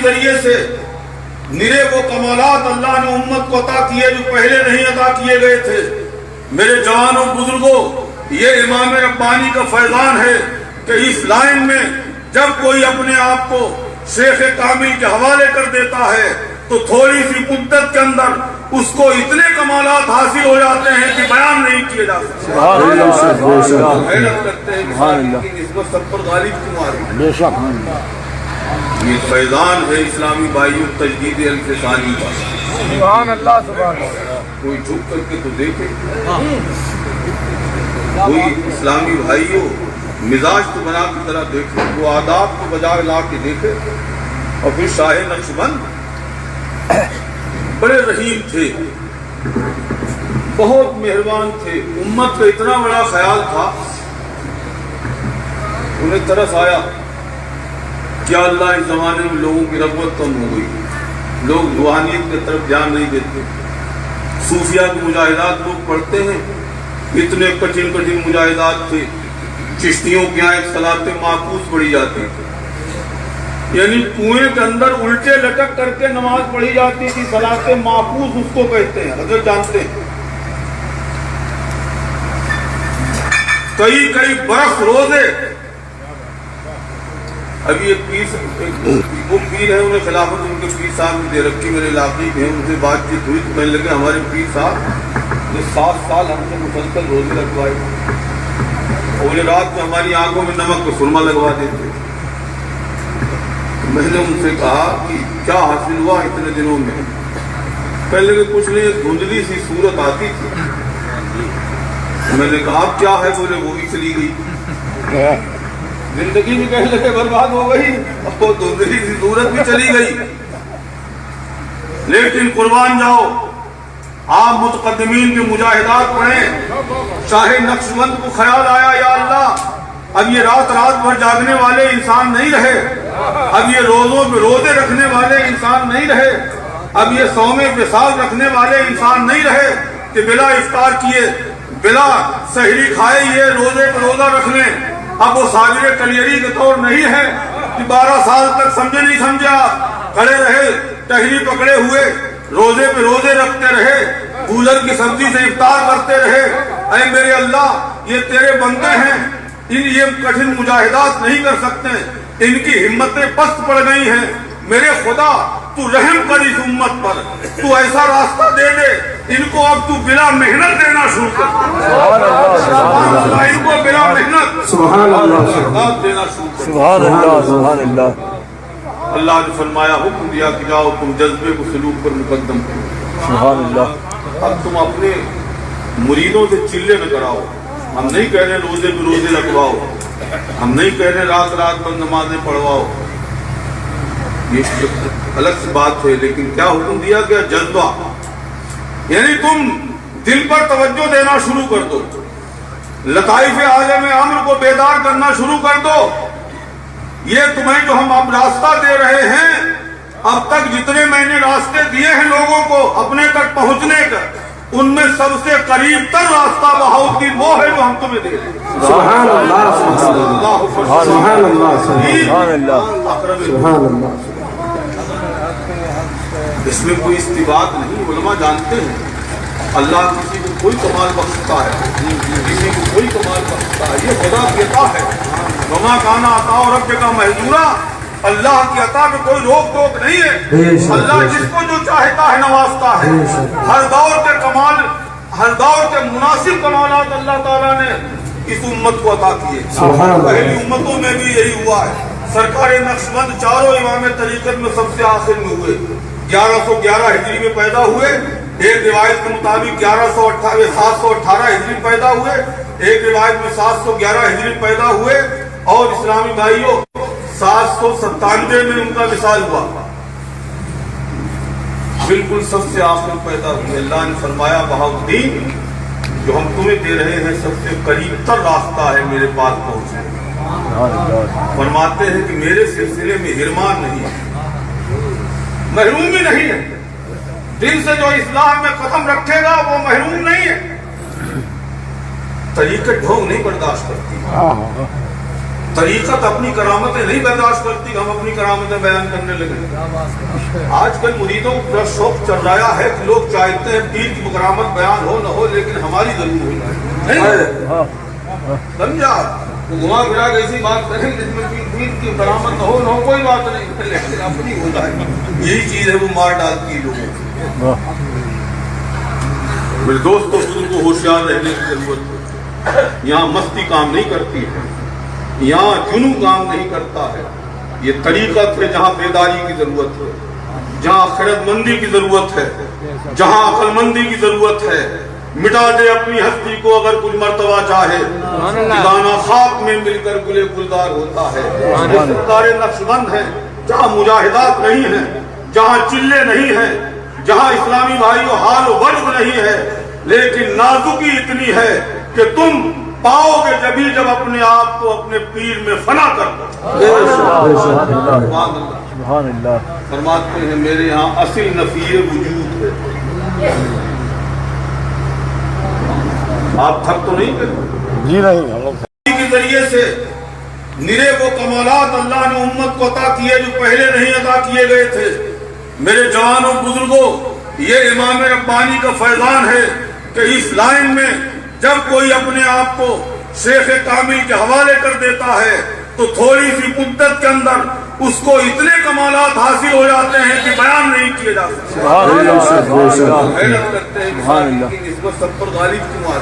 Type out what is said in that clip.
ذریعے سے نرے وہ کمالات اللہ نے امت کو عطا کیے جو پہلے نہیں عطا کیے گئے تھے۔ میرے جوانوں بزرگوں، یہ امام ربانی کا فیضان ہے کہ اس لائن میں جب کوئی اپنے آپ کو شیخ کامل کے حوالے کر دیتا ہے تو تھوڑی سی مدت کے اندر اس کو اتنے کمالات حاصل ہو جاتے ہیں کہ بیان نہیں کیے جا سکتے۔ حیرت کرتے ہیں کہ نسبت سب پر غالب کیوں آ رہی ہے۔ یہ فیضان ہے اسلامی بھائیوں تجدید الفسانی کا۔ سبحان اللہ سبحان اللہ۔ کوئی جھک کر کے تو دیکھے، کوئی اسلامی بھائیوں مزاج تو بنا کی طرح دیکھے، وہ آداب کو بجا لا کے دیکھے۔ اور پھر شاہ نقشبند بڑے رحیم تھے، بہت مہربان تھے، امت کا اتنا بڑا خیال تھا، انہیں ترس آیا کیا اللہ اس زمانے میں لوگوں کی رغبت کم ہو گئی، لوگ روحانیت کی طرف دھیان نہیں دیتے۔ صوفیہ کی مجاہدات لوگ پڑھتے ہیں، اتنے کٹھن کٹھن مجاہدات تھے۔ چشتیوں کے یہاں ایک صلاۃ معکوس پڑھی جاتی تھی، یعنی کنویں کے اندر الٹے لٹک کر کے نماز پڑھی جاتی تھی، صلاۃ معکوس اس کو کہتے ہیں، حضرت جانتے ہیں۔ کئی کئی برس روزے، ابھی ایک وہ پیر ہے، انہیں خلافت ان کے پیر صاحب نے دے رکھی، میرے علاقے میں ان سے بات چیت ہوئی تو کہنے لگے ہمارے پیر صاحب نے 7 سال ہم سے مسلسل روزے رکھوائے، اور رات میں ہماری آنکھوں میں نمک کا سرما لگوا دیتے۔ میں نے ان سے کہا کہ کیا حاصل ہوا اتنے دنوں میں؟ پہلے کہ کچھ نہیں، ایک دھندلی سی صورت آتی تھی۔ میں نے کہا اب کیا ہے؟ بولے وہ بھی چلی گئی، زندگی بھی کہنے لگے برباد ہو گئی، اب تو دھندلی سی صورت بھی چلی گئی۔ لیکن قربان جاؤ، آپ متقدمین کے مجاہدات پڑھیں۔ شاہ نقشبند کو خیال آیا یا اللہ اب یہ رات بھر جاگنے والے انسان نہیں رہے، اب یہ روزوں پہ روزے رکھنے والے انسان نہیں رہے، اب یہ صوم وصال رکھنے والے انسان نہیں رہے کہ بلا افطار کیے بلا سحری کھائے یہ روزے پہ روزہ رکھ لیں۔ اب وہ صابر کلیری کے طور نہیں ہے کہ 12 سال تک سمجھے نہیں سمجھا، کھڑے رہے، ٹہری پکڑے ہوئے، روزے پہ روزے رکھتے رہے، گوجر کی سبزی سے افطار کرتے رہے۔ اے میرے اللہ یہ تیرے بندے ہیں، یہ کٹھن مجاہدات نہیں کر سکتے، ان کی ہمتیں پست پڑ گئی ہیں، میرے خدا تو رحم کر اس امت پر، تو ایسا راستہ دے دے ان کو اب تو بلا محنت دینا شروع کر، ان کو بلا محنت سبحان اللہ دینا شروع کر۔ سبحان اللہ سبحان اللہ۔ اللہ نے فرمایا حکم دیا کہ جاؤ تم جذبے کو سلوک پر مقدم کرو۔ سبحان اللہ۔ اب تم اپنے مریدوں سے چلے نہ کراؤ، ہم نہیں کہہ رہے روزے پہ روزے رکھواؤ، ہم نہیں کہہ رہے رات بھر نمازیں پڑھواؤ، یہ الگ سی بات ہے، لیکن کیا حکم دیا گیا؟ جذبہ، یعنی تم دل پر توجہ دینا شروع کر دو، لطائف عالم امر کو بیدار کرنا شروع کر دو۔ یہ تمہیں جو ہم اب راستہ دے رہے ہیں، اب تک جتنے میں نے راستے دیے ہیں لوگوں کو اپنے تک پہنچنے کا، ان میں سب سے قریب تر راستہ بہاؤالدین وہ ہے جو ہم تمہیں دے رہے ہیں۔ سبحان اللہ سبحان اللہ سبحان اللہ سبحان اللہ سبحان اللہ۔ اس میں کوئی استباعت نہیں، علماء جانتے ہیں اللہ کسی کو کوئی کمال بخشتا ہے، کسی کو کوئی کمال بخشتا ہے، یہ خدا کی عطا ہے۔ وما کان عطاء ربک محظورا، اللہ کی عطا میں کوئی روک ٹوک نہیں ہے، اللہ جس کو جو چاہتا ہے نوازتا ہے۔ ہر دور کے کمال، ہر دور کے مناسب کمالات اللہ تعالیٰ نے اس امت کو عطا کیے۔ پہلی امتوں میں بھی یہی ہوا ہے۔ سرکار نقشبند چاروں امام طریقت میں سب سے آخر میں ہوئے، 1111 ہجری میں پیدا ہوئے، ایک روایت کے مطابق 718 ہجری میں پیدا ہوئے، ایک روایت میں 711 ہجری میں پیدا ہوئے، اور اسلامی بھائیوں 797 میں ان کا وصال ہوا، بالکل سب سے آخر پیدا ہوئے۔ اللہ نے فرمایا بہاؤالدین جو ہم تمہیں دے رہے ہیں سب سے قریب تر راستہ ہے میرے پاس پہنچنے۔ فرماتے ہیں کہ میرے سلسلے میں ہرمان نہیں ہے، محروم بھی نہیں ہے، دل سے جو اسلام میں قدم رکھے گا وہ محروم نہیں ہے۔ طریقت ڈھونگ نہیں برداشت کرتی، طریقت اپنی کرامتیں نہیں برداشت کرتی کہ ہم اپنی کرامتیں بیان کرنے لگے. آج کل مریدوں کا شوق چل رہا ہے کہ لوگ چاہتے ہیں پیر کی کرامت بیان ہو نہ ہو لیکن ہماری ضرور ہو جائے. سمجھا؟ گھما پھرا کے ایسی بات کریں جس میں پیر کی کرامت نہ ہو کوئی بات نہیں لیکن اپنی ہو جائے. یہی چیز ہے وہ مار ڈالتی ہے لوگوں کو. میرے دوستوں کو ہوشیار رہنے کی ضرورت ہے. یہاں مستی کام نہیں کرتی ہے, یہاں جنو کام نہیں کرتا ہے. یہ طریقت ہے جہاں بیداری کی ضرورت ہے, جہاں خرد مندی کی ضرورت ہے, جہاں عقل مندی کی ضرورت ہے. مٹا دے اپنی ہستی کو اگر کچھ مرتبہ چاہے, دانا خاک میں مل کر گلے گلزار ہوتا ہے. سردار نقش بند ہیں جہاں مجاہدات نہیں ہیں, جہاں چلے نہیں ہیں, جہاں اسلامی بھائیوں حال و وجد نہیں ہے, لیکن نازکی اتنی ہے کہ تم پاؤ گے جبھی جب اپنے آپ کو اپنے پیر میں فنا کر دو. سبحان اللہ. فرماتے ہیں میرے یہاں اصل نفی وجود ہے. آپ تھک تو نہیں کرتے جی نہیں, ہم لوگ کے ذریعے سے نرے وہ کمالات اللہ نے امت کو عطا کیے جو پہلے نہیں عطا کیے گئے تھے. میرے جوانوں بزرگوں, یہ امام ربانی کا فیضان ہے کہ اس لائن میں جب کوئی اپنے آپ کو شیخ کامل کے حوالے کر دیتا ہے تو تھوڑی سی مدت کے اندر اس کو اتنے کمالات حاصل ہو جاتے ہیں کہ بیان نہیں کیے جا سکتے. سبحان اللہ. حیرت کرتے ہیں کہ سب پر غالب کیوں آ رہے ہیں.